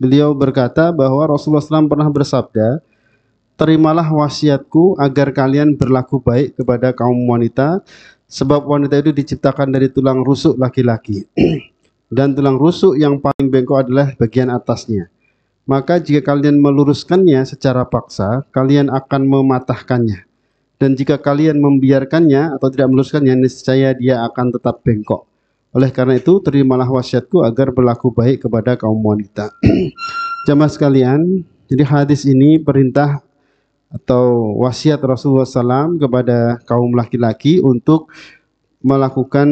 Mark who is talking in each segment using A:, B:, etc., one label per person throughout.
A: Beliau berkata bahwa Rasulullah SAW pernah bersabda, terimalah wasiatku agar kalian berlaku baik kepada kaum wanita, sebab wanita itu diciptakan dari tulang rusuk laki-laki dan tulang rusuk yang paling bengkok adalah bagian atasnya. Maka jika kalian meluruskannya secara paksa, kalian akan mematahkannya. Dan jika kalian membiarkannya atau tidak meluruskannya, niscaya dia akan tetap bengkok. Oleh karena itu, terimalah wasiatku agar berlaku baik kepada kaum wanita. Jamaah sekalian, jadi hadis ini perintah atau wasiat Rasulullah SAW kepada kaum laki-laki untuk melakukan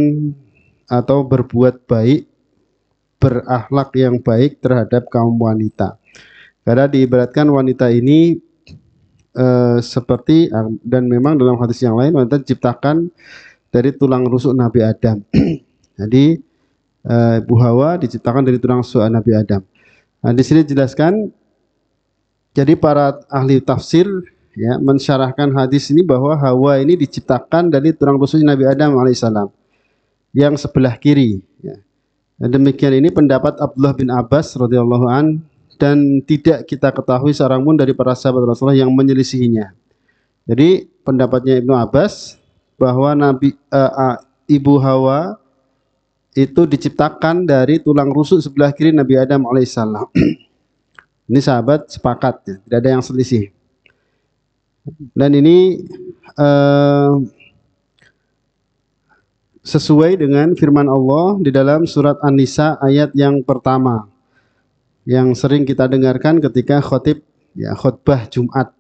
A: atau berbuat baik, berakhlak yang baik terhadap kaum wanita. Karena diibaratkan wanita ini seperti, dan memang dalam hadis yang lain wanita diciptakan dari tulang rusuk Nabi Adam. Jadi Ibu Hawa diciptakan dari tulang rusuk Nabi Adam. Nah, di sini dijelaskan, jadi para ahli tafsir ya mensyarahkan hadis ini bahwa Hawa ini diciptakan dari tulang rusuk Nabi Adam alaihissalam yang sebelah kiri. Ya. Demikian ini pendapat Abdullah bin Abbas radhiyallahu an, dan tidak kita ketahui seorang pun dari para sahabat Rasulullah yang menyelisihinya. Jadi pendapatnya Ibnu Abbas bahwa Ibu Hawa itu diciptakan dari tulang rusuk sebelah kiri Nabi Adam alaihissalam. Ini sahabat sepakat, ya, tidak ada yang selisih. Dan ini sesuai dengan firman Allah di dalam surat An-Nisa ayat yang pertama, yang sering kita dengarkan ketika khutbah Jumat.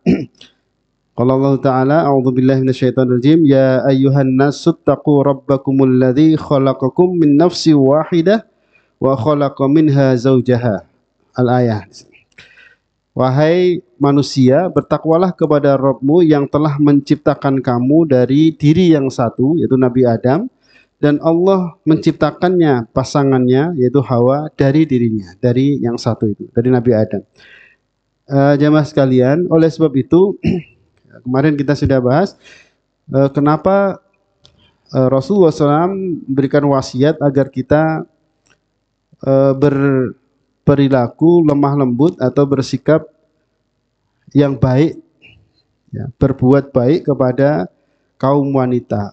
A: Qala Allah Ta'ala, a'udzubillahi minasyaitonirrajim, ya ayyuhan nasu taqu rabbakumul ladzi khalaqakum min nafsin wahidah wa khalaqa minha zaujaha. Al-ayah. Wahai manusia, bertakwalah kepada Rabbmu yang telah menciptakan kamu dari diri yang satu, yaitu Nabi Adam, dan Allah menciptakannya pasangannya, yaitu Hawa, dari dirinya, dari yang satu itu, dari Nabi Adam. Jamaah sekalian, oleh sebab itu kemarin kita sudah bahas kenapa Rasulullah SAW memberikan wasiat agar kita berperilaku lemah lembut atau bersikap yang baik, ya, berbuat baik kepada kaum wanita.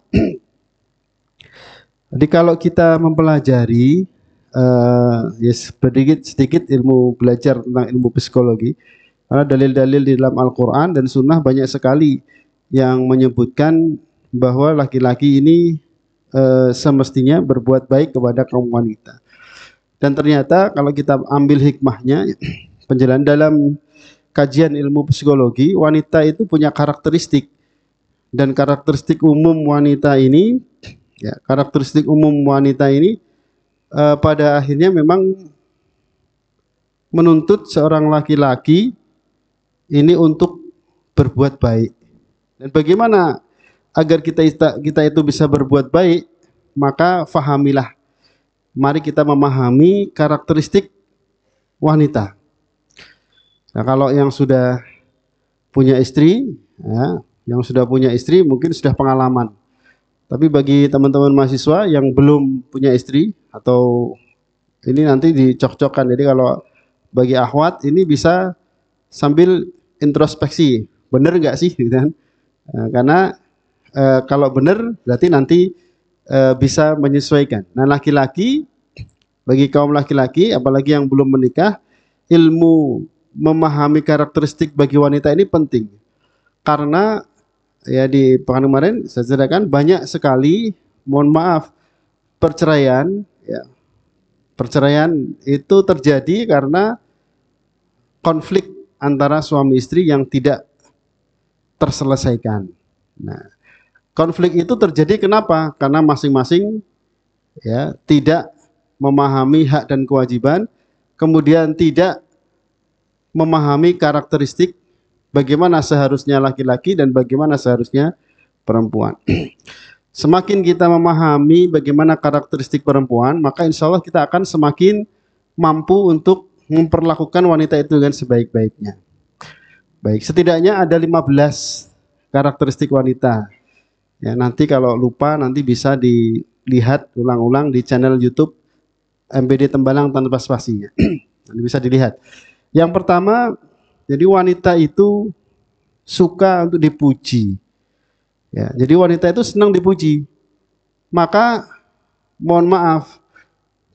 A: Jadi kalau kita mempelajari sedikit ilmu belajar tentang ilmu psikologi, karena dalil-dalil di dalam Al-Quran dan Sunnah banyak sekali yang menyebutkan bahwa laki-laki ini semestinya berbuat baik kepada kaum wanita. Dan ternyata kalau kita ambil hikmahnya, penjelasan dalam kajian ilmu psikologi, wanita itu punya karakteristik, dan karakteristik umum wanita ini, ya, pada akhirnya memang menuntut seorang laki-laki ini untuk berbuat baik. Dan bagaimana agar kita itu bisa berbuat baik? Maka fahamilah. Mari kita memahami karakteristik wanita. Nah, kalau yang sudah punya istri, ya, mungkin sudah pengalaman. Tapi bagi teman-teman mahasiswa yang belum punya istri, atau ini nanti dicocokkan. Jadi kalau bagi akhwat ini bisa sambil introspeksi, benar nggak sih, gitu kan? Karena kalau benar berarti nanti bisa menyesuaikan. Nah, laki-laki Bagi kaum laki-laki, apalagi yang belum menikah, ilmu memahami karakteristik bagi wanita ini penting. Karena ya di pekan kemarin saya ceritakan banyak sekali, mohon maaf, perceraian, ya, perceraian itu terjadi karena konflik antara suami istri yang tidak terselesaikan. Nah, konflik itu terjadi kenapa? Karena masing-masing ya tidak memahami hak dan kewajiban, kemudian tidak memahami karakteristik bagaimana seharusnya laki-laki dan bagaimana seharusnya perempuan. Semakin kita memahami bagaimana karakteristik perempuan, maka insya Allah kita akan semakin mampu untuk memperlakukan wanita itu dengan sebaik-baiknya. Baik, setidaknya ada 15 karakteristik wanita. Ya, nanti kalau lupa nanti bisa dilihat ulang-ulang di channel YouTube MPD Tembalang tanpa spasinya. Nanti bisa dilihat. Yang pertama, jadi wanita itu suka untuk dipuji. Ya, jadi wanita itu senang dipuji. Maka mohon maaf,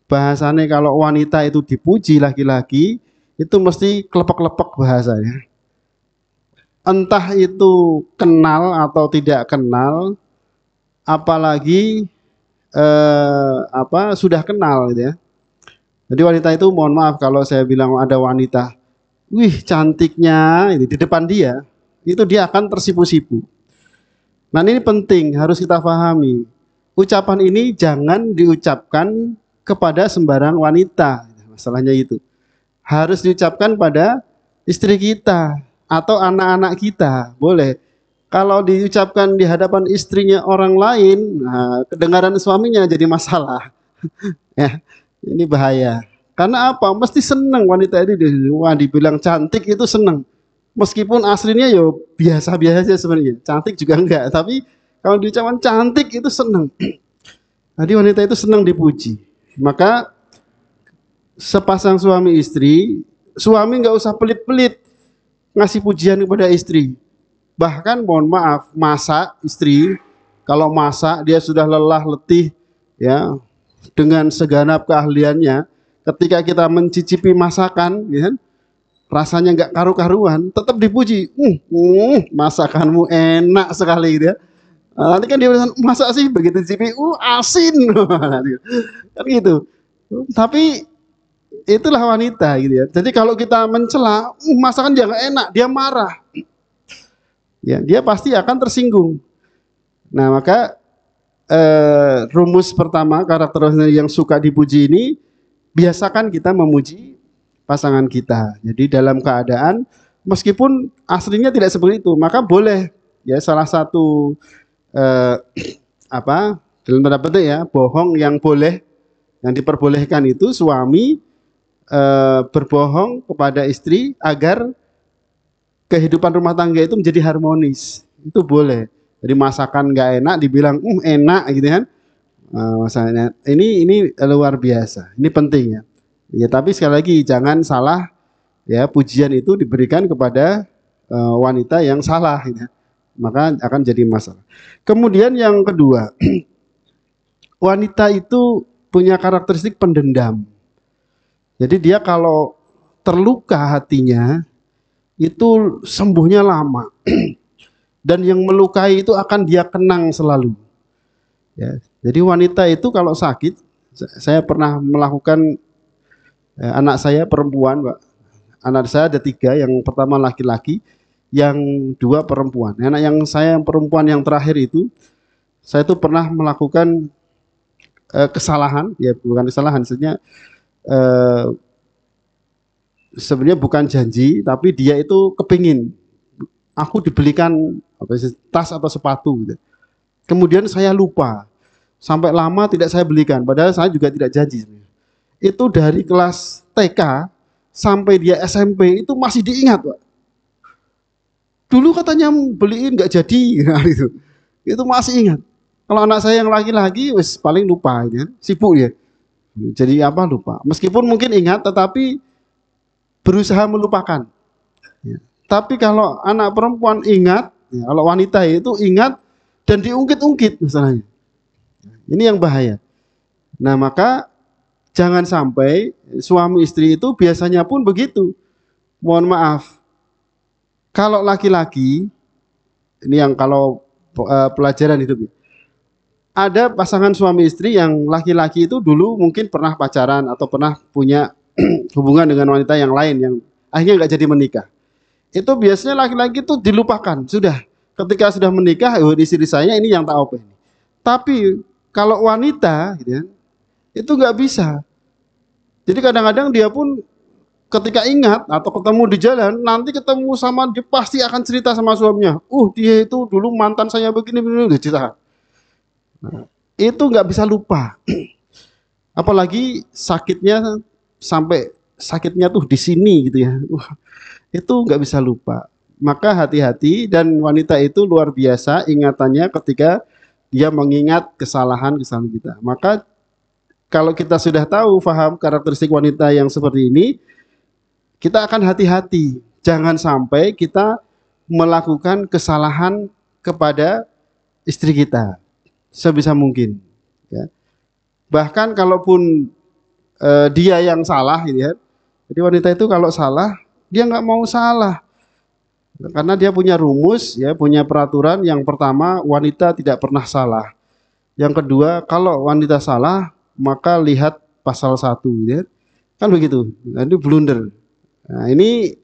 A: bahasanya kalau wanita itu dipuji laki-laki, itu mesti klepek-klepek bahasanya. Entah itu kenal atau tidak kenal, apalagi sudah kenal gitu ya. Jadi wanita itu mohon maaf kalau saya bilang ada wanita, wih cantiknya ini di depan dia, itu dia akan tersipu-sipu. Nah ini penting harus kita pahami. Ucapan ini jangan diucapkan kepada sembarang wanita. Masalahnya itu. Harus diucapkan pada istri kita atau anak-anak kita. Boleh. Kalau diucapkan di hadapan istrinya orang lain, nah, kedengaran suaminya jadi masalah. Ya, ini bahaya. Karena apa? Mesti senang wanita ini. Wah, dibilang cantik itu senang. Meskipun aslinya yo biasa-biasa aja sebenarnya, cantik juga enggak, tapi kalau diucapkan cantik itu senang. Jadi wanita itu senang dipuji. Maka sepasang suami istri, suami nggak usah pelit-pelit ngasih pujian kepada istri. Bahkan mohon maaf, masak istri, kalau masak dia sudah lelah letih ya dengan segenap keahliannya, ketika kita mencicipi masakan, ya, rasanya nggak karu-karuan, tetap dipuji. Masakanmu enak sekali gitu ya. Nah, nanti kan dia bilang, masa sih begitu cicipi, asin, kan gitu. Tapi itulah wanita gitu ya. Jadi kalau kita mencela, masakan dia nggak enak, dia marah. Ya, dia pasti akan tersinggung. Nah, maka rumus pertama karakter yang suka dipuji ini, biasakan kita memuji pasangan kita. Jadi dalam keadaan meskipun aslinya tidak seperti itu, maka boleh ya salah satu dalam tanda petik ya, bohong yang boleh, yang diperbolehkan itu suami berbohong kepada istri agar kehidupan rumah tangga itu menjadi harmonis. Itu boleh. Jadi masakan nggak enak dibilang enak gitu kan. Masalahnya ini luar biasa. Ini penting ya. Ya, tapi sekali lagi jangan salah ya, pujian itu diberikan kepada wanita yang salah ya. Maka akan jadi masalah. Kemudian yang kedua, wanita itu punya karakteristik pendendam. Jadi dia kalau terluka hatinya itu sembuhnya lama. Dan yang melukai itu akan dia kenang selalu. Ya, jadi wanita itu kalau sakit, saya pernah melakukan anak saya perempuan, Pak. Anak saya ada 3, yang pertama laki-laki, yang 2 perempuan. Anak yang saya yang perempuan yang terakhir itu, saya itu pernah melakukan kesalahan, ya bukan kesalahan, sebenarnya bukan janji, tapi dia itu kepingin aku dibelikan tas atau sepatu gitu. Kemudian saya lupa, sampai lama tidak saya belikan, padahal saya juga tidak janji. Itu dari kelas TK sampai dia SMP itu masih diingat, Pak. Dulu katanya beliin nggak jadi, gitu. Itu masih ingat. Kalau anak saya yang laki-laki, wis paling lupa, ya. Sibuk ya. Jadi apa lupa. Meskipun mungkin ingat, tetapi berusaha melupakan. Ya. Tapi kalau anak perempuan ingat, ya, kalau wanita itu ingat dan diungkit-ungkit misalnya. Ini yang bahaya. Nah maka Jangan sampai suami istri itu biasanya pun begitu. Mohon maaf, kalau laki-laki, ini yang kalau pelajaran hidup, ada pasangan suami istri yang laki-laki itu dulu mungkin pernah pacaran atau pernah punya hubungan dengan wanita yang lain yang akhirnya nggak jadi menikah. Itu biasanya laki-laki itu dilupakan. Sudah, ketika sudah menikah, oh, istri saya ini yang tak apa ini. Tapi kalau wanita, gitu ya, itu nggak bisa. Jadi kadang-kadang dia pun ketika ingat atau ketemu di jalan, nanti ketemu sama dia pasti akan cerita sama suaminya. Dia itu dulu mantan saya begini-begini, dia cerita. Nah, itu nggak bisa lupa. Apalagi sakitnya sampai sakitnya tuh di sini gitu ya. Itu nggak bisa lupa. Maka hati-hati, dan wanita itu luar biasa ingatannya ketika dia mengingat kesalahan-kesalahan kita. Maka kalau kita sudah tahu, paham karakteristik wanita yang seperti ini, kita akan hati-hati. Jangan sampai kita melakukan kesalahan kepada istri kita sebisa mungkin. Ya. Bahkan kalaupun dia yang salah, gitu ya. Jadi wanita itu kalau salah, dia nggak mau salah. Karena dia punya rumus, ya, punya peraturan. Yang pertama, wanita tidak pernah salah. Yang kedua, kalau wanita salah, maka lihat pasal 1, ya. Kan begitu. Nah, ini blunder. Nah, ini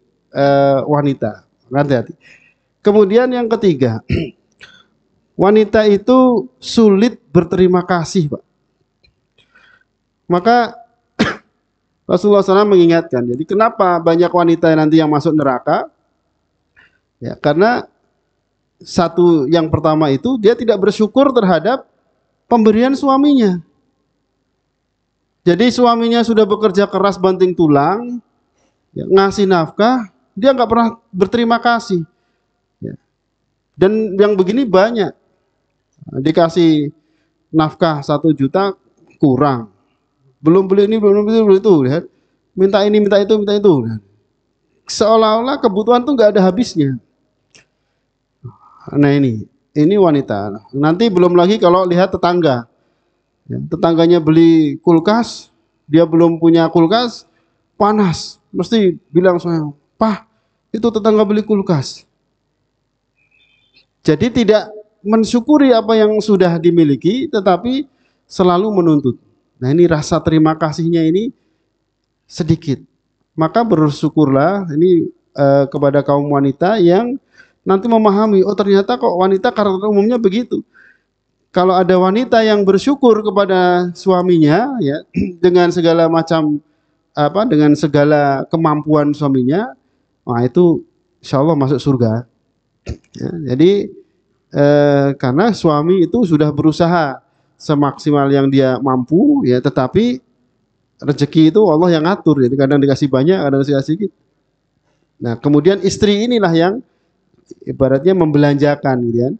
A: wanita. Hati-hati. Kemudian yang ketiga, wanita itu sulit berterima kasih, Pak. Maka Rasulullah SAW mengingatkan. Jadi kenapa banyak wanita nanti yang masuk neraka? Ya, karena satu, yang pertama itu dia tidak bersyukur terhadap pemberian suaminya. Jadi suaminya sudah bekerja keras banting tulang, ya, ngasih nafkah, dia nggak pernah berterima kasih. Ya. Dan yang begini banyak. Dikasih nafkah 1 juta kurang. Belum beli ini, belum beli itu. Ya. Minta ini, minta itu, minta itu. Seolah-olah kebutuhan tuh nggak ada habisnya. Nah ini wanita. Nanti belum lagi kalau lihat tetangga. Ya, tetangganya beli kulkas, dia belum punya kulkas, panas. Mesti bilang saya, "Pak, itu tetangga beli kulkas." Jadi tidak mensyukuri apa yang sudah dimiliki, tetapi selalu menuntut. Nah ini rasa terima kasihnya ini sedikit. Maka bersyukurlah ini kepada kaum wanita yang nanti memahami, oh ternyata kok wanita karakter umumnya begitu. Kalau ada wanita yang bersyukur kepada suaminya, ya, dengan segala macam dengan segala kemampuan suaminya, wah itu insya Allah masuk surga. Ya, jadi karena suami itu sudah berusaha semaksimal yang dia mampu, ya, tetapi rezeki itu Allah yang ngatur. Jadi kadang dikasih banyak, kadang dikasih sedikit. Nah kemudian istri inilah yang ibaratnya membelanjakan, gitu kan.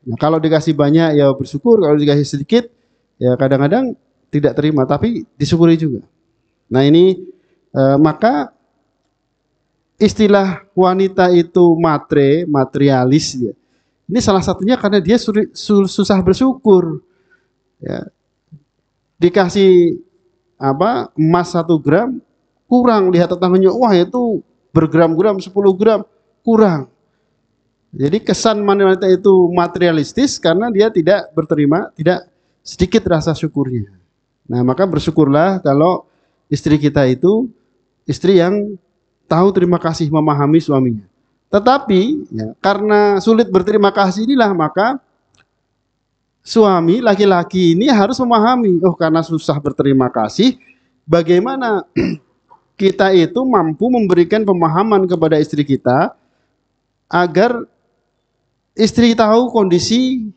A: Nah, kalau dikasih banyak ya bersyukur, kalau dikasih sedikit ya kadang-kadang tidak terima, tapi disyukuri juga. Nah ini maka istilah wanita itu materialis, ya. Ini salah satunya karena dia susah bersyukur. Ya. Dikasih emas 1 gram kurang, lihat tetangganya, wah itu bergram-gram 10 gram kurang. Jadi kesan wanita itu materialistis karena dia tidak berterima, tidak sedikit rasa syukurnya. Nah maka bersyukurlah kalau istri kita itu istri yang tahu terima kasih, memahami suaminya. Tetapi ya, karena sulit berterima kasih inilah maka suami laki-laki ini harus memahami, oh karena susah berterima kasih, bagaimana kita itu mampu memberikan pemahaman kepada istri kita agar istri tahu kondisi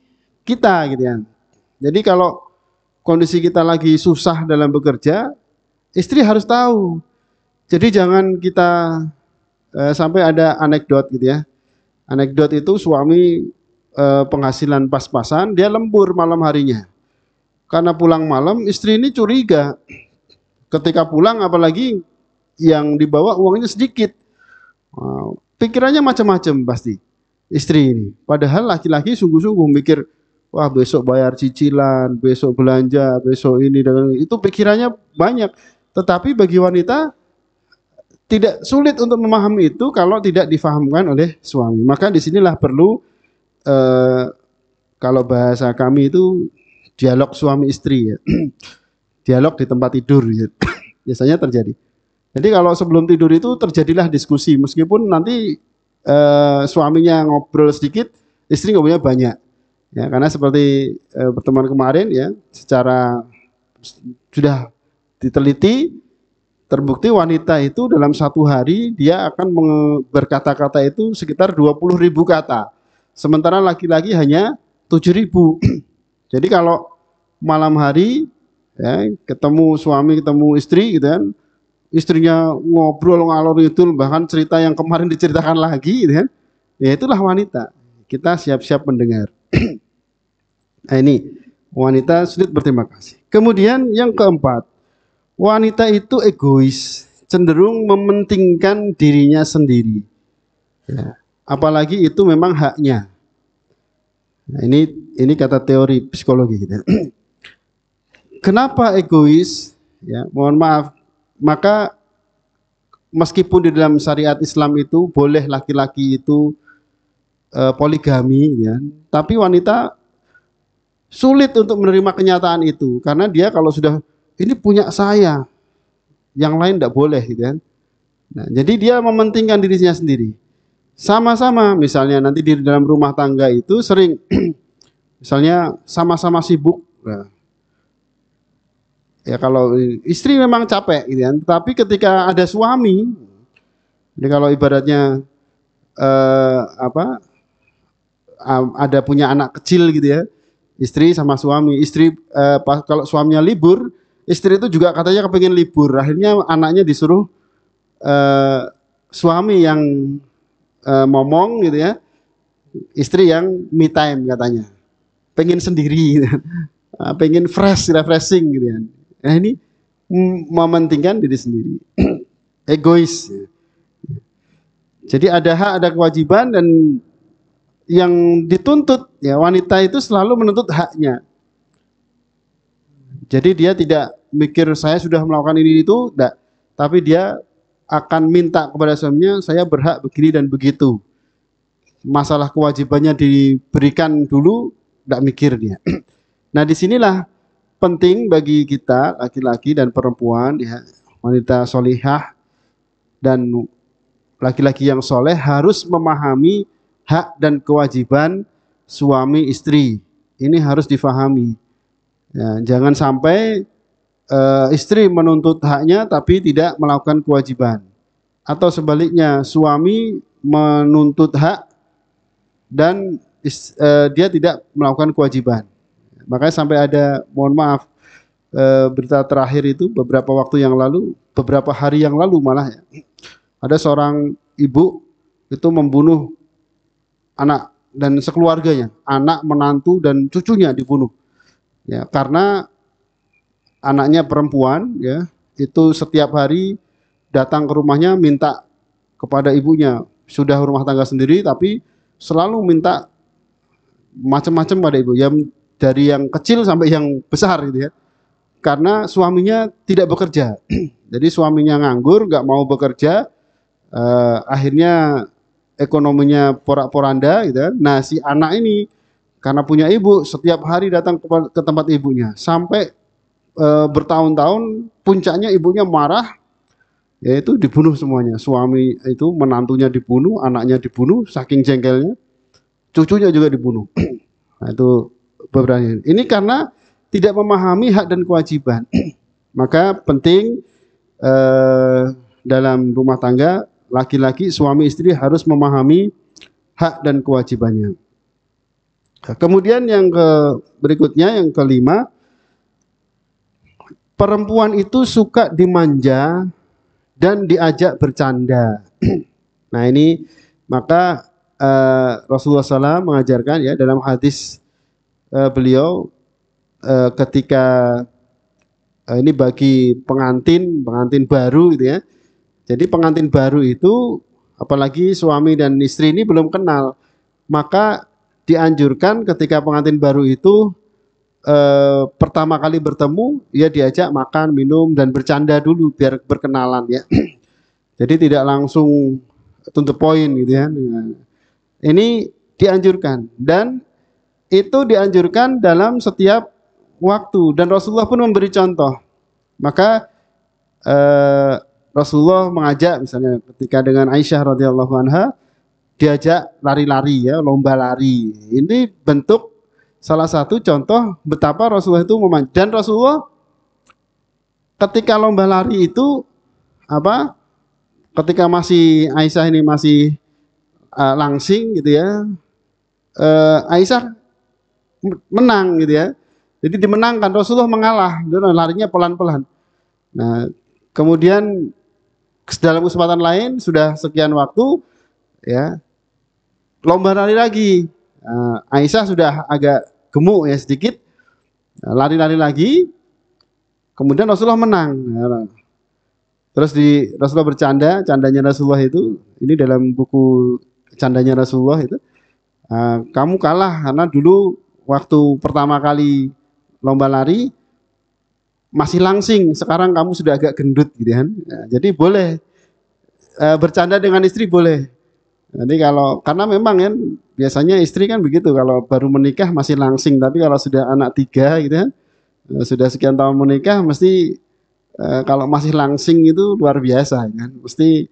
A: kita, gitu ya. Jadi kalau kondisi kita lagi susah dalam bekerja, istri harus tahu. Jadi jangan kita sampai ada anekdot, gitu ya. Anekdot itu suami penghasilan pas-pasan, dia lembur malam harinya. Karena pulang malam, istri ini curiga. Ketika pulang, apalagi yang dibawa uangnya sedikit. Pikirannya macam-macam pasti istri ini. Padahal laki-laki sungguh-sungguh mikir, wah besok bayar cicilan, besok belanja, besok ini dan itu pikirannya banyak. Tetapi bagi wanita tidak sulit untuk memahami itu kalau tidak difahamkan oleh suami. Maka disinilah perlu eh, kalau bahasa kami itu dialog suami istri ya. Dialog di tempat tidur ya. Biasanya terjadi. Jadi kalau sebelum tidur itu terjadilah diskusi meskipun nanti suaminya ngobrol sedikit, istri ngobrolnya banyak. Ya, karena seperti pertemuan kemarin ya, secara sudah diteliti terbukti wanita itu dalam satu hari dia akan berkata-kata itu sekitar 20.000 kata. Sementara laki-laki hanya 7.000. Jadi kalau malam hari ya, ketemu suami ketemu istri gitu kan, istrinya ngobrol ngalor ngidul bahkan cerita yang kemarin diceritakan lagi gitu kan. Ya itulah wanita. Kita siap-siap mendengar. Nah ini wanita sulit berterima kasih. Kemudian yang keempat, wanita itu egois, cenderung mementingkan dirinya sendiri. Ya. Apalagi itu memang haknya. Nah, ini kata teori psikologi gitu. Kenapa egois? Ya, mohon maaf. Maka meskipun di dalam syariat Islam itu boleh laki-laki itu poligami, ya, tapi wanita sulit untuk menerima kenyataan itu karena dia kalau sudah ini punya saya, yang lain tidak boleh, gitu kan. Nah, jadi dia mementingkan dirinya sendiri. Sama-sama, misalnya nanti di dalam rumah tangga itu sering, misalnya sama-sama sibuk. Nah, ya kalau istri memang capek, gitu kan. Tapi ketika ada suami, jadi kalau ibaratnya ada punya anak kecil gitu ya, istri sama suami, istri kalau suaminya libur, istri itu juga katanya kepengen libur, akhirnya anaknya disuruh suami yang ngomong gitu ya, istri yang me time katanya, pengen sendiri, gitu. Pengen fresh, refreshing gitu ya. Nah ini mementingkan diri sendiri, egois. Jadi ada hak, ada kewajiban dan yang dituntut ya wanita itu selalu menuntut haknya. Jadi dia tidak mikir saya sudah melakukan ini itu, enggak. Tapi dia akan minta kepada suaminya, saya berhak begini dan begitu. Masalah kewajibannya diberikan dulu, enggak mikir dia. Nah disinilah penting bagi kita laki-laki dan perempuan, ya, wanita solihah dan laki-laki yang soleh harus memahami hak dan kewajiban suami istri. Ini harus difahami. Ya, jangan sampai istri menuntut haknya tapi tidak melakukan kewajiban. Atau sebaliknya, suami menuntut hak dan dia tidak melakukan kewajiban. Makanya sampai ada, mohon maaf, berita terakhir itu beberapa waktu yang lalu, beberapa hari yang lalu malah ya, ada seorang ibu itu membunuh anak dan sekeluarganya, anak, menantu dan cucunya dibunuh. Ya, karena anaknya perempuan ya, itu setiap hari datang ke rumahnya minta kepada ibunya, sudah rumah tangga sendiri tapi selalu minta macam-macam pada ibu, ya dari yang kecil sampai yang besar gitu ya. Karena suaminya tidak bekerja. Jadi suaminya nganggur, nggak mau bekerja, akhirnya ekonominya porak-poranda gitu kan. Nah, si anak ini karena punya ibu setiap hari datang ke tempat ibunya sampai bertahun-tahun, puncaknya ibunya marah, yaitu dibunuh semuanya. Suami itu, menantunya dibunuh, anaknya dibunuh saking jengkelnya, cucunya juga dibunuh. Nah, itu beberapa. Ini karena tidak memahami hak dan kewajiban. Maka penting dalam rumah tangga, laki-laki suami istri harus memahami hak dan kewajibannya. Kemudian yang berikutnya, yang kelima, perempuan itu suka dimanja dan diajak bercanda. Nah ini maka Rasulullah SAW mengajarkan ya dalam hadis beliau ketika ini bagi pengantin baru gitu ya. Jadi pengantin baru itu apalagi suami dan istri ini belum kenal, maka dianjurkan ketika pengantin baru itu pertama kali bertemu, ya diajak makan, minum, dan bercanda dulu biar berkenalan ya. Jadi tidak langsung to the point gitu ya. Ini dianjurkan, dan itu dianjurkan dalam setiap waktu, dan Rasulullah pun memberi contoh. Maka Rasulullah mengajak misalnya ketika dengan Aisyah radhiyallahu anha diajak lari-lari ya, lomba lari. Ini bentuk salah satu contoh betapa Rasulullah itu dan Rasulullah ketika lomba lari itu ketika masih Aisyah ini masih langsing gitu ya, Aisyah menang gitu ya. Jadi dimenangkan, Rasulullah mengalah, dan larinya pelan-pelan. Nah, kemudian dalam kesempatan lain sudah sekian waktu ya, lomba lari lagi. Aisyah sudah agak gemuk ya sedikit, lari-lari lagi. Kemudian Rasulullah menang. Terus Rasulullah bercanda, candanya Rasulullah itu, ini dalam buku candanya Rasulullah itu, kamu kalah karena dulu waktu pertama kali lomba lari masih langsing, sekarang kamu sudah agak gendut gitu kan. Jadi boleh bercanda dengan istri, boleh. Jadi karena memang kan biasanya istri kan begitu, kalau baru menikah masih langsing, tapi kalau sudah anak 3 gitu kan, sudah sekian tahun menikah, mesti kalau masih langsing itu luar biasa kan, mesti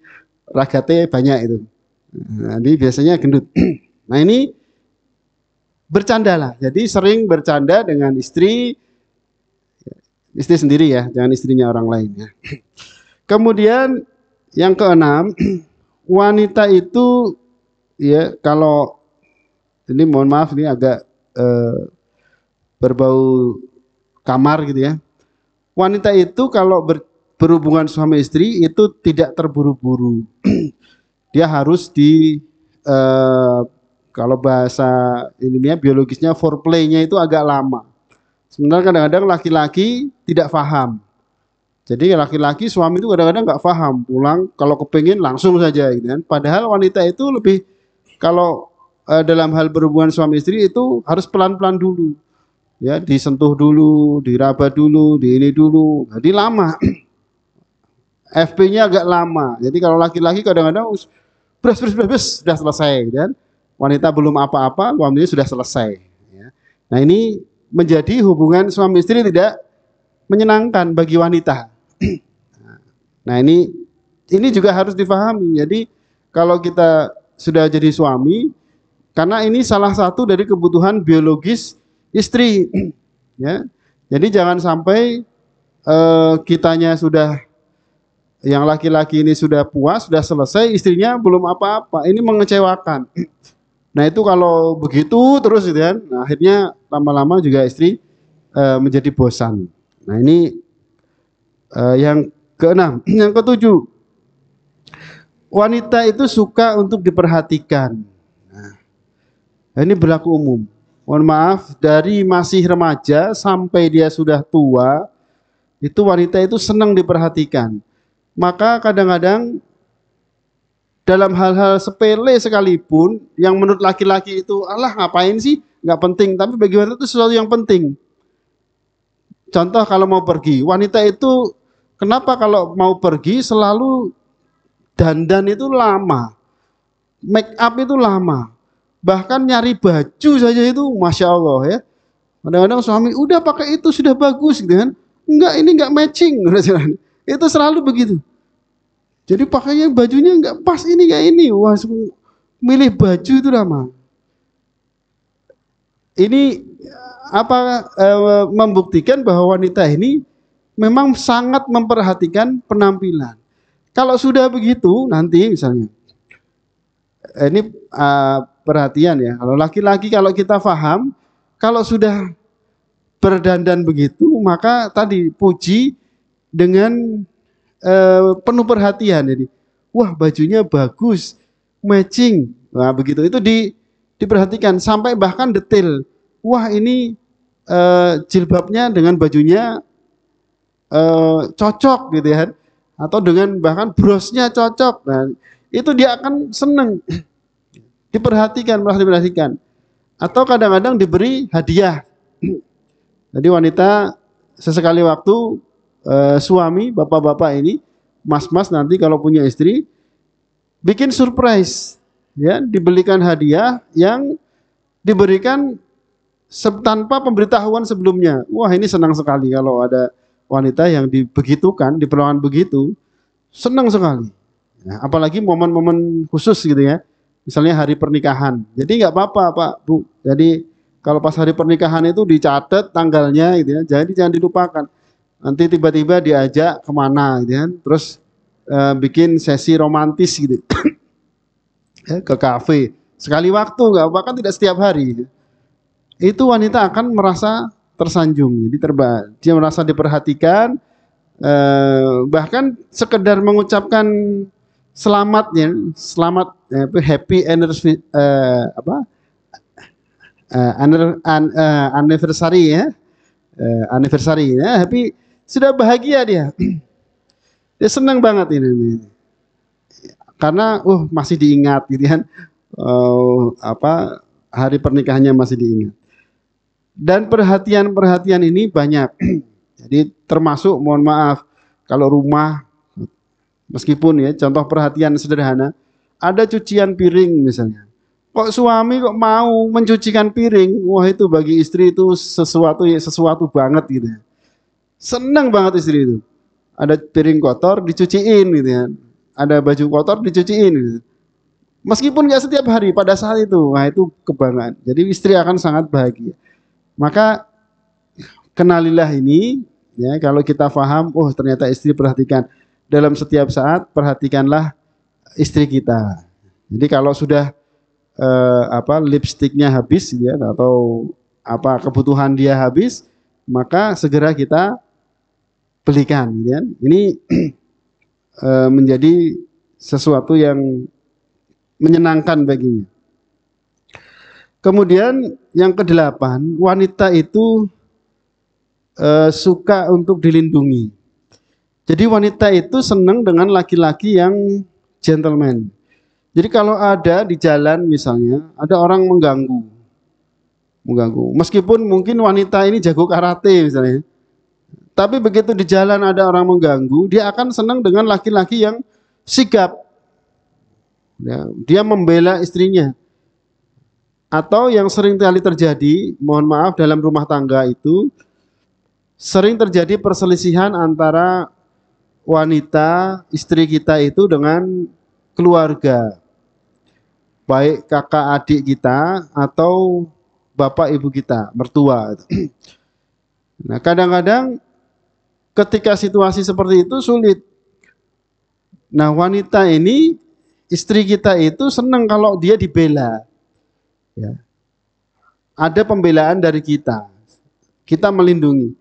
A: ragatnya banyak itu. Jadi biasanya gendut. Nah ini bercandalah, jadi sering bercanda dengan istri sendiri ya, jangan istrinya orang lain ya. Kemudian yang keenam, wanita itu ya, kalau ini mohon maaf ini agak berbau kamar gitu ya. Wanita itu kalau berhubungan suami istri itu tidak terburu-buru. Dia harus kalau bahasa ininya biologisnya foreplay-nya itu agak lama. Sebenarnya kadang-kadang laki-laki tidak paham. Jadi laki-laki suami itu kadang-kadang nggak paham, pulang kalau kepingin langsung saja gitu kan. Padahal wanita itu lebih, kalau dalam hal berhubungan suami istri itu harus pelan-pelan dulu. Ya, disentuh dulu, diraba dulu, di ini dulu. Jadi lama. FP-nya agak lama. Jadi kalau laki-laki kadang-kadang bres, sudah selesai gitu kan. Wanita belum apa-apa, suaminya sudah selesai ya. Nah, ini menjadi hubungan suami istri tidak menyenangkan bagi wanita. Nah, ini juga harus difahami. Jadi kalau kita sudah jadi suami, karena ini salah satu dari kebutuhan biologis istri ya. Jadi jangan sampai kitanya sudah, yang laki-laki ini sudah puas, sudah selesai, istrinya belum apa-apa. Ini mengecewakan. Nah, itu kalau begitu terus gitu kan, nah, akhirnya lama-lama juga istri menjadi bosan. Nah, ini yang keenam. Yang ketujuh, wanita itu suka untuk diperhatikan. Nah, ini berlaku umum. Mohon maaf, dari masih remaja sampai dia sudah tua, itu wanita itu senang diperhatikan. Maka kadang-kadang dalam hal-hal sepele sekalipun, yang menurut laki-laki itu, alah ngapain sih, nggak penting, tapi bagi wanita itu sesuatu yang penting. Contoh kalau mau pergi, wanita itu kenapa kalau mau pergi selalu dandan itu lama, make up itu lama, bahkan nyari baju saja itu Masya Allah ya. Kadang-kadang suami udah pakai itu sudah bagus gitu kan, enggak, ini enggak matching. Itu selalu begitu. Jadi pakainya bajunya enggak pas, ini kayak ini. Wah, milih baju itu lama. Ini membuktikan bahwa wanita ini memang sangat memperhatikan penampilan. Kalau sudah begitu nanti misalnya, ini perhatian ya. Kalau laki-laki, kalau kita paham, kalau sudah berdandan begitu, maka tadi puji dengan penuh perhatian. Jadi, wah bajunya bagus, matching. Nah begitu, itu diperhatikan sampai bahkan detail. Wah ini jilbabnya dengan bajunya cocok gitu ya, atau dengan bahkan brosnya cocok. Nah itu dia akan seneng. Diperhatikan, merasa diperhatikan. Atau kadang-kadang diberi hadiah. Jadi wanita sesekali waktu suami, bapak-bapak ini, mas-mas nanti kalau punya istri, bikin surprise, ya, dibelikan hadiah yang diberikan tanpa pemberitahuan sebelumnya. Wah, ini senang sekali kalau ada wanita yang dibegitukan, diperlakukan begitu, senang sekali. Nah, apalagi momen-momen khusus gitu ya, misalnya hari pernikahan. Jadi nggak apa-apa Pak Bu. Jadi kalau pas hari pernikahan itu dicatat tanggalnya gitu ya. Jadi jangan dilupakan. Nanti tiba-tiba diajak kemana gitu kan. Terus bikin sesi romantis gitu ya, ke kafe. Sekali waktu nggak apa, kan tidak setiap hari. Itu wanita akan merasa tersanjung. Jadi dia merasa diperhatikan, bahkan sekedar mengucapkan selamatnya, selamat happy anniversary, anniversary ya, anniversary ya, happy, sudah bahagia dia. Dia senang banget ini. Karena masih diingat gitu kan. Hari pernikahannya masih diingat. Dan perhatian-perhatian ini banyak. Jadi termasuk, mohon maaf, kalau rumah, meskipun ya contoh perhatian sederhana, ada cucian piring misalnya. Kok suami kok mau mencucikan piring? Wah, itu bagi istri itu sesuatu banget gitu ya. Senang banget istri itu. Ada piring kotor dicuciin gitu ya. Ada baju kotor dicuciin gitu. Meskipun nggak setiap hari, pada saat itu, wah itu kebanggaan. Jadi istri akan sangat bahagia. Maka kenalilah ini, ya, kalau kita paham, ternyata istri perhatikan dalam setiap saat, perhatikanlah istri kita. Jadi kalau sudah lipstiknya habis, ya, atau kebutuhan dia habis, maka segera kita belikan. Ya. Ini menjadi sesuatu yang menyenangkan baginya. Kemudian yang kedelapan, wanita itu suka untuk dilindungi. Jadi wanita itu senang dengan laki-laki yang gentleman. Jadi kalau ada di jalan misalnya, ada orang mengganggu. Meskipun mungkin wanita ini jago karate misalnya. Tapi begitu di jalan ada orang mengganggu, dia akan senang dengan laki-laki yang sigap. Ya, dia membela istrinya. Atau yang sering kali terjadi, mohon maaf, dalam rumah tangga itu sering terjadi perselisihan antara wanita, istri kita itu dengan keluarga. Baik kakak adik kita atau bapak ibu kita, mertua. Nah, kadang-kadang ketika situasi seperti itu sulit. Nah, wanita ini, istri kita itu senang kalau dia dibela. Ya. Ada pembelaan dari kita. Kita melindungi.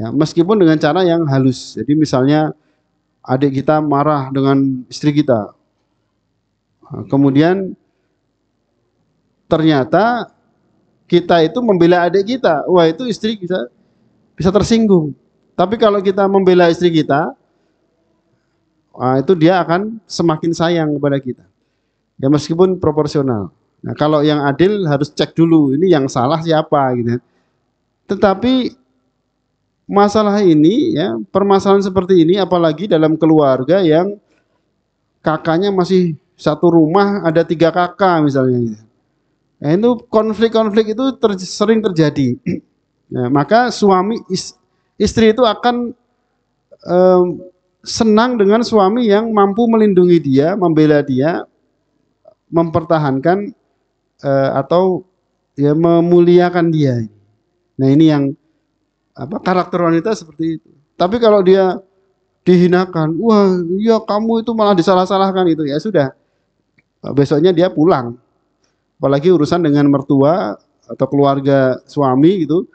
A: Ya, meskipun dengan cara yang halus. Jadi misalnya adik kita marah dengan istri kita. Nah, kemudian ternyata kita itu membela adik kita. Wah, itu istri kita bisa tersinggung. Tapi kalau kita membela istri kita, itu dia akan semakin sayang kepada kita. Ya, meskipun proporsional. Nah, kalau yang adil harus cek dulu, ini yang salah siapa gitu. Tetapi masalah ini, ya, permasalahan seperti ini, apalagi dalam keluarga yang kakaknya masih satu rumah, ada 3 kakak misalnya. Gitu. Nah, itu konflik-konflik itu sering terjadi. Nah, maka istri itu akan senang dengan suami yang mampu melindungi dia, membela dia, mempertahankan atau ya memuliakan dia. Nah, ini yang karakter wanita seperti itu. Tapi kalau dia dihinakan, wah ya kamu itu malah disalah-salahkan, itu ya sudah, besoknya dia pulang. Apalagi urusan dengan mertua atau keluarga suami gitu,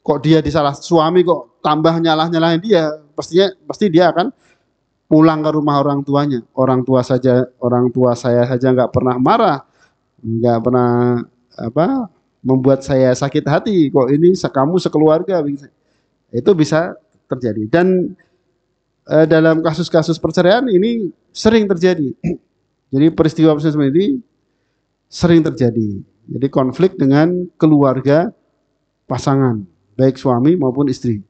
A: kok dia suami kok tambah nyalah-nyalahin dia, pasti dia akan pulang ke rumah orang tuanya. Orang tua saya saja nggak pernah marah, nggak pernah membuat saya sakit hati, kok ini kamu sekeluarga. Itu bisa terjadi. Dan dalam kasus-kasus perceraian ini sering terjadi. Jadi peristiwa seperti ini sering terjadi. Jadi konflik dengan keluarga pasangan, baik suami maupun istri.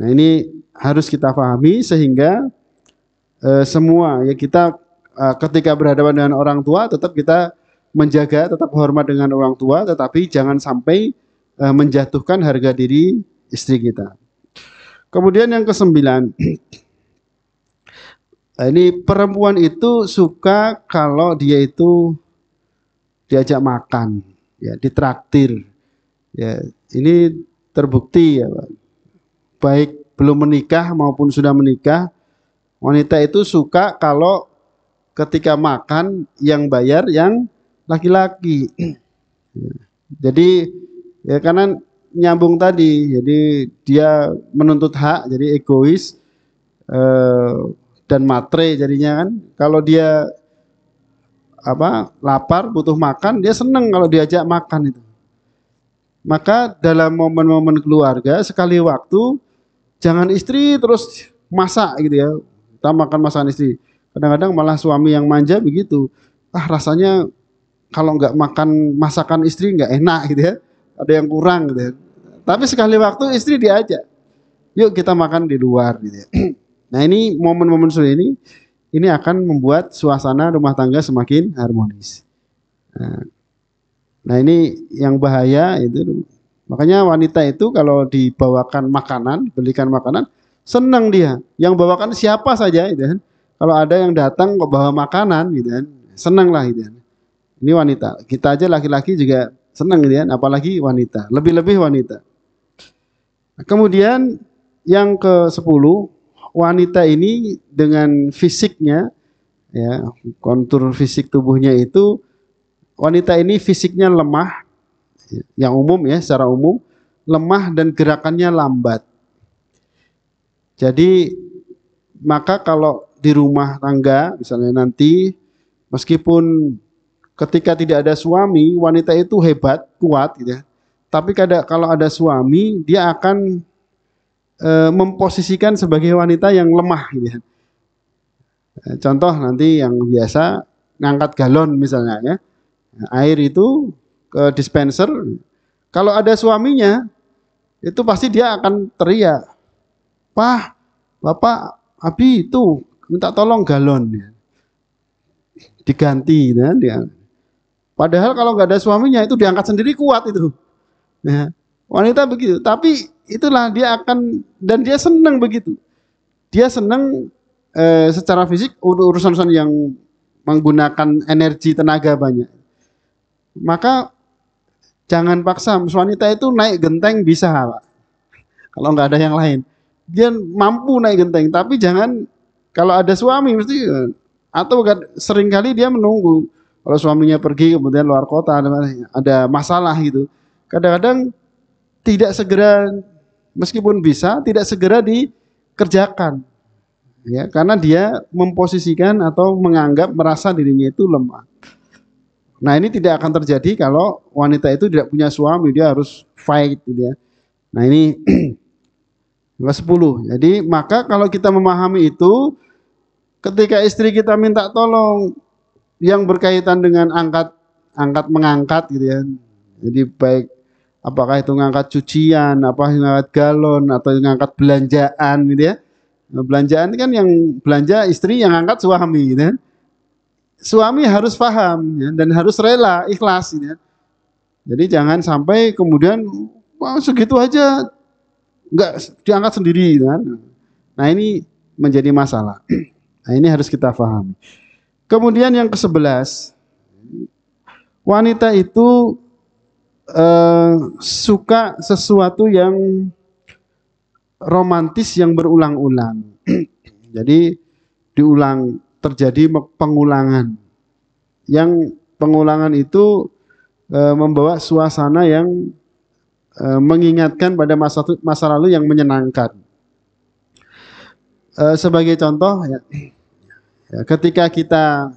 A: Nah ini harus kita pahami sehingga semua ya kita ketika berhadapan dengan orang tua tetap kita menjaga, tetap hormat dengan orang tua, tetapi jangan sampai menjatuhkan harga diri istri kita. Kemudian yang kesembilan, ini perempuan itu suka kalau dia itu diajak makan, ya, ditraktir. Ya, ini terbukti ya, Pak. Baik belum menikah maupun sudah menikah, wanita itu suka kalau ketika makan yang bayar yang laki-laki. Jadi ya karena nyambung tadi, jadi dia menuntut hak, jadi egois dan matre jadinya kan. Kalau dia lapar butuh makan, dia seneng kalau diajak makan itu. Maka dalam momen-momen keluarga sekali waktu jangan istri terus masak gitu ya. Kita makan masakan istri. Kadang-kadang malah suami yang manja begitu. Rasanya kalau nggak makan masakan istri nggak enak gitu ya. Ada yang kurang gitu ya. Tapi sekali waktu istri diajak. Yuk kita makan di luar gitu ya. Nah ini momen-momen seperti ini akan membuat suasana rumah tangga semakin harmonis. Nah ini yang bahaya itu. Makanya wanita itu kalau dibawakan makanan, belikan makanan, senang dia. Yang bawakan siapa saja gitu kan. Kalau ada yang datang kok bawa makanan gitu kan, senang lah gitu kan. Ini wanita. Kita aja laki-laki juga senang gitu kan, apalagi wanita. Lebih-lebih wanita. Kemudian yang ke-10, wanita ini dengan fisiknya, ya, kontur fisik tubuhnya itu, wanita ini fisiknya lemah, yang umum ya, secara umum, lemah dan gerakannya lambat. Jadi, maka kalau di rumah tangga, misalnya nanti, meskipun ketika tidak ada suami, wanita itu hebat, kuat gitu ya. Tapi kalau ada suami, dia akan memposisikan sebagai wanita yang lemah gitu ya. Contoh nanti yang biasa ngangkat galon misalnya ya. Air itu ke dispenser. Kalau ada suaminya, itu pasti dia akan teriak. Pak, Bapak, Abi itu minta tolong galon ya. Diganti ya, dia. Padahal kalau nggak ada suaminya itu diangkat sendiri kuat itu. Ya. Wanita begitu, tapi itulah dia akan, dan dia senang begitu. Dia senang secara fisik urusan-urusan yang menggunakan energi tenaga banyak. Maka jangan paksa, wanita itu naik genteng bisa, Pak. Kalau nggak ada yang lain, dia mampu naik genteng, tapi jangan kalau ada suami mesti, atau seringkali dia menunggu kalau suaminya pergi kemudian luar kota ada masalah gitu. Kadang-kadang tidak segera, meskipun bisa, tidak segera dikerjakan. Ya, karena dia memposisikan atau menganggap merasa dirinya itu lemah. Nah ini tidak akan terjadi kalau wanita itu tidak punya suami, dia harus fight gitu ya. Nah ini ke-10. Jadi maka kalau kita memahami itu, ketika istri kita minta tolong yang berkaitan dengan angkat mengangkat gitu ya. Jadi baik apakah itu ngangkat cucian, ngangkat galon, atau ngangkat belanjaan gitu ya. Nah, belanjaan kan yang belanja istri, yang angkat suami gitu ya. Suami harus paham ya, dan harus rela, ikhlas gitu ya. Jadi jangan sampai kemudian wah segitu aja nggak diangkat sendiri gitu kan. Nah ini menjadi masalah. Nah ini harus kita pahami. Kemudian yang ke-11, wanita itu suka sesuatu yang romantis yang berulang-ulang. Jadi terjadi pengulangan. Yang pengulangan itu membawa suasana yang mengingatkan pada masa lalu yang menyenangkan. Sebagai contoh ya, ketika kita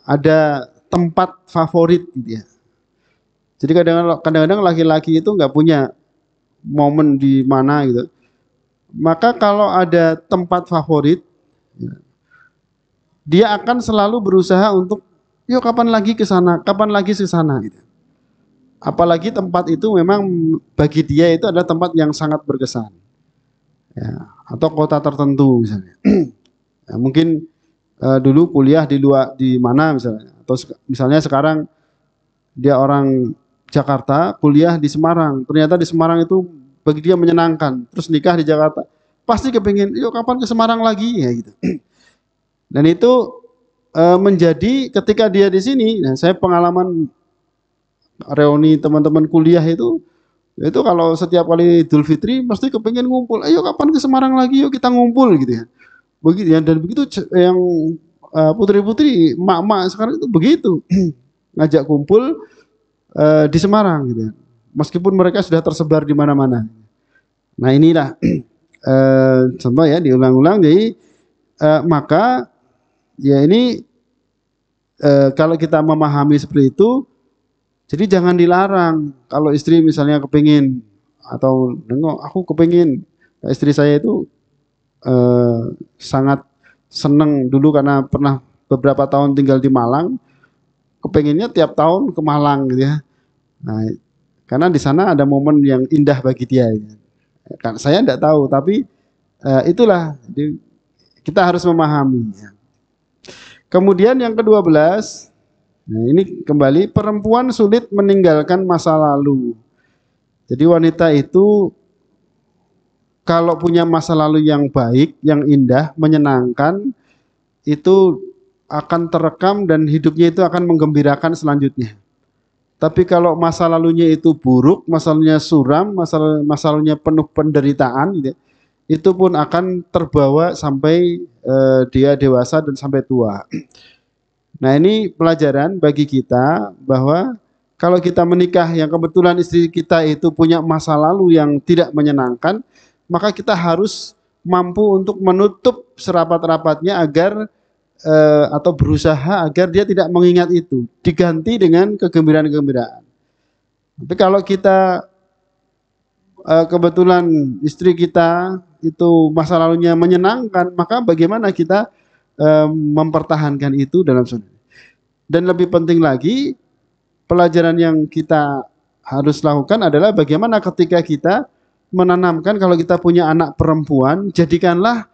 A: ada tempat favorit gitu ya. Jadi kadang-kadang laki-laki itu nggak punya momen di mana gitu. Maka kalau ada tempat favorit, dia akan selalu berusaha untuk yuk kapan lagi ke sana, kapan lagi ke sana gitu. Apalagi tempat itu memang bagi dia itu adalah tempat yang sangat berkesan. Ya, atau kota tertentu misalnya. Ya, mungkin dulu kuliah di luar di mana misalnya, atau misalnya sekarang dia orang Jakarta, kuliah di Semarang. Ternyata di Semarang itu bagi dia menyenangkan. Terus nikah di Jakarta. Pasti kepingin, yuk kapan ke Semarang lagi ya gitu. Dan itu menjadi ketika dia di sini, nah saya pengalaman reuni teman-teman kuliah itu kalau setiap kali Idul Fitri pasti kepingin ngumpul. Ayo kapan ke Semarang lagi, yuk kita ngumpul gitu ya. Begitu ya, dan begitu yang putri-putri, emak-emak sekarang itu begitu. Ngajak kumpul di Semarang gitu ya. Meskipun mereka sudah tersebar di mana-mana. Nah, inilah contoh ya diulang-ulang. Jadi maka ya ini kalau kita memahami seperti itu, jadi jangan dilarang. Kalau istri misalnya kepingin atau nengok, aku kepingin istri saya itu sangat seneng dulu karena pernah beberapa tahun tinggal di Malang, kepenginnya tiap tahun ke Malang gitu ya. Nah, karena di sana ada momen yang indah bagi dia. Kan saya tidak tahu, tapi itulah kita harus memahami. Kemudian yang ke-12, nah ini kembali perempuan sulit meninggalkan masa lalu. Jadi wanita itu kalau punya masa lalu yang baik, yang indah, menyenangkan, itu akan terekam dan hidupnya itu akan menggembirakan selanjutnya. Tapi kalau masa lalunya itu buruk, masa lalunya suram, masa lalunya penuh penderitaan, gitu, itu pun akan terbawa sampai dia dewasa dan sampai tua. Nah, ini pelajaran bagi kita bahwa kalau kita menikah yang kebetulan istri kita itu punya masa lalu yang tidak menyenangkan, maka kita harus mampu untuk menutup serapat-rapatnya agar atau berusaha agar dia tidak mengingat itu, diganti dengan kegembiraan-kegembiraan. Tapi kalau kita kebetulan istri kita itu masa lalunya menyenangkan, maka bagaimana kita mempertahankan itu dalam sunnah. Dan lebih penting lagi, pelajaran yang kita harus lakukan adalah bagaimana ketika kita menanamkan kalau kita punya anak perempuan, jadikanlah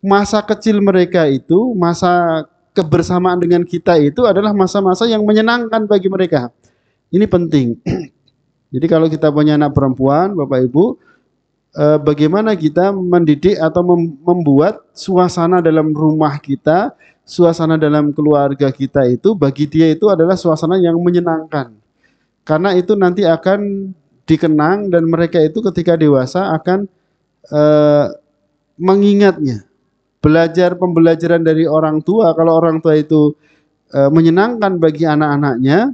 A: masa kecil mereka itu, masa kebersamaan dengan kita itu adalah masa-masa yang menyenangkan bagi mereka. Ini penting. Jadi kalau kita punya anak perempuan, Bapak Ibu, bagaimana kita mendidik atau membuat suasana dalam rumah kita, suasana dalam keluarga kita itu bagi dia itu adalah suasana yang menyenangkan. Karena itu nanti akan dikenang dan mereka itu ketika dewasa akan mengingatnya. Belajar pembelajaran dari orang tua, kalau orang tua itu menyenangkan bagi anak-anaknya,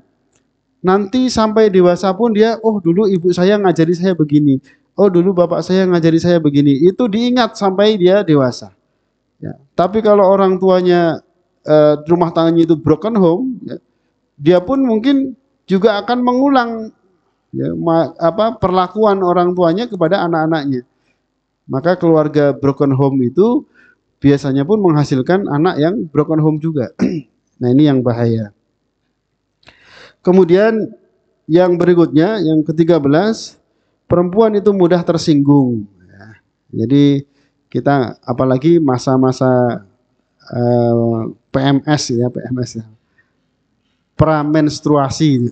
A: nanti sampai dewasa pun dia, oh dulu ibu saya ngajari saya begini, oh dulu bapak saya ngajari saya begini, itu diingat sampai dia dewasa. Ya. Tapi kalau orang tuanya rumah tangganya itu broken home, ya, dia pun mungkin juga akan mengulang ya, perlakuan orang tuanya kepada anak-anaknya. Maka keluarga broken home itu biasanya pun menghasilkan anak yang broken home juga. Nah, ini yang bahaya. Kemudian yang berikutnya, yang ke-13, perempuan itu mudah tersinggung. Ya. Jadi kita apalagi masa-masa PMS ya, PMS ya. Pramenstruasi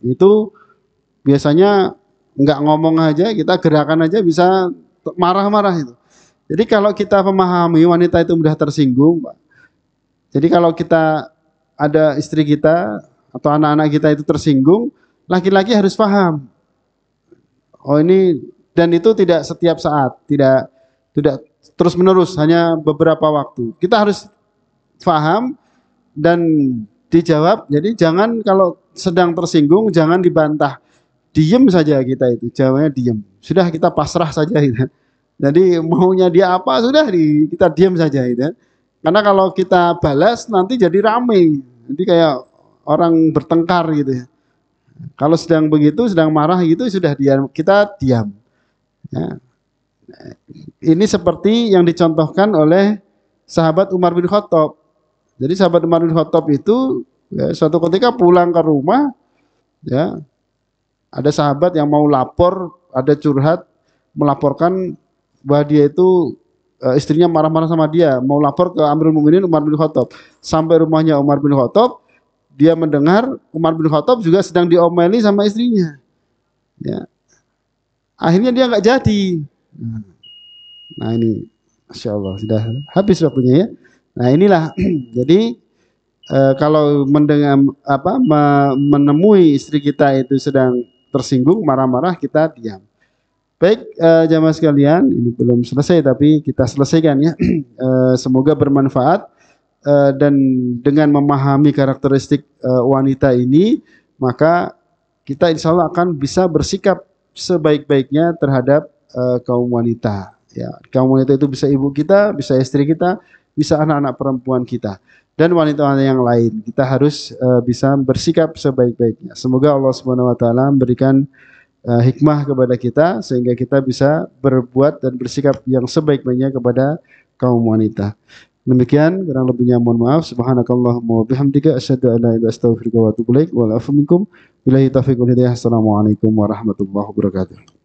A: itu biasanya nggak ngomong aja, kita gerakan aja bisa marah-marah itu. Jadi kalau kita memahami wanita itu mudah tersinggung, Pak. Jadi kalau kita ada istri kita atau anak-anak kita itu tersinggung, laki-laki harus paham. Oh ini, dan itu tidak setiap saat, tidak terus-menerus, hanya beberapa waktu. Kita harus paham dan dijawab. Jadi jangan kalau sedang tersinggung jangan dibantah. Diem saja kita itu, jawabnya diem. Sudah kita pasrah saja gitu. Jadi maunya dia apa sudah kita diam saja gitu. Karena kalau kita balas nanti jadi rame. Jadi kayak orang bertengkar gitu ya. Kalau sedang begitu, sedang marah gitu sudah diam, kita diam. Ya. Ini seperti yang dicontohkan oleh sahabat Umar bin Khattab. Jadi sahabat Umar bin Khattab itu Ya, suatu ketika pulang ke rumah, ya ada sahabat yang mau lapor, ada curhat, melaporkan bahwa dia itu istrinya marah-marah sama dia, mau lapor ke Amirul Mukminin Umar bin Khattab. Sampai rumahnya Umar bin Khattab, dia mendengar Umar bin Khattab juga sedang diomeli sama istrinya. Ya, akhirnya dia nggak jadi. Nah ini, Masya Allah, sudah habis waktunya ya. Nah inilah, jadi kalau mendengar menemui istri kita itu sedang tersinggung, marah-marah, kita diam. Baik, jamaah sekalian, ini belum selesai tapi kita selesaikan ya. Semoga bermanfaat dan dengan memahami karakteristik wanita ini, maka kita insya Allah akan bisa bersikap sebaik-baiknya terhadap kaum wanita. Ya, kaum wanita itu bisa ibu kita, bisa istri kita, bisa anak-anak perempuan kita, dan wanita-wanita yang lain. Kita harus bisa bersikap sebaik-baiknya. Semoga Allah Subhanahu Wa Taala memberikan hikmah kepada kita sehingga kita bisa berbuat dan bersikap yang sebaik-baiknya kepada kaum wanita. Demikian, kurang lebihnya mohon maaf. Subhanakallahumma wa bihamdika asyhadu an la ilaha illa anta astaghfiruka wa atubu ilaik. Wa la afu minkum. Billahi taufiq wal hidayah. Assalamualaikum warahmatullahi wabarakatuh.